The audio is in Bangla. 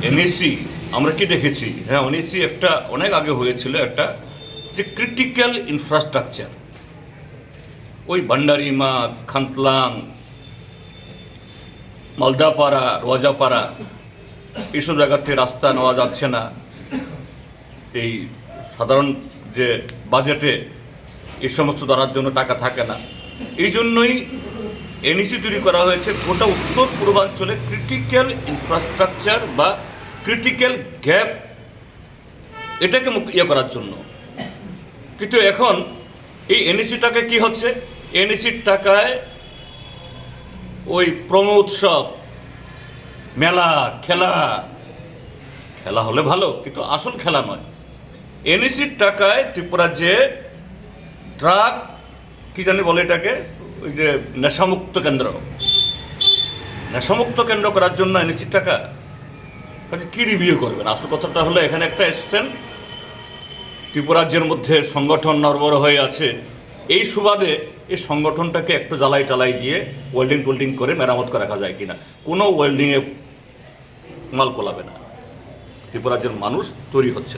এনএসি আমরা কি দেখেছি? হ্যাঁ, এনএসি একটা অনেক আগে হয়েছিল, একটা যে ক্রিটিক্যাল ইনফ্রাস্ট্রাকচার, ওই ভান্ডারিমা, খান্তলাং, মালদাপাড়া, রোয়াজাপাড়া, এইসব জায়গাতে রাস্তা নেওয়া যাচ্ছে না। এই সাধারণ যে বাজেটে এই সমস্ত ধরার জন্য টাকা থাকে না, এই জন্যই এনইসি তৈরি করা হয়েছে গোটা উত্তর পূর্বাঞ্চলে ক্রিটিক্যাল ইনফ্রাস্ট্রাকচার বা ক্রিটিক্যাল গ্যাপ এটাকে করার জন্য। কিন্তু এখন এই এনইসি টাকায় কি হচ্ছে? এনইসির টাকায় ওই প্রমো উৎসব, মেলা, খেলা খেলা হলে ভালো, কিন্তু আসল খেলা নয়। এনইসির টাকায় ত্রিপুরা যে ড্রাগ কি জানি বলে এটাকে, ওই যে নেশামুক্ত কেন্দ্র করার জন্য এনইসির টাকা কি রিভিউ করবেন? আসল কথাটা হলো, এখানে একটা এসছেন, ত্রিপুরাজ্যের মধ্যে সংগঠন নড়বড় হয়ে আছে, এই সুবাদে এই সংগঠনটাকে একটু জ্বালাই টালাই দিয়ে ওয়েল্ডিং করে মেরামত করে রাখা যায় কিনা। কোনো ওয়েল্ডিংয়ে মাল কোলাবে না, ত্রিপুরাজ্যের মানুষ তৈরি হচ্ছে।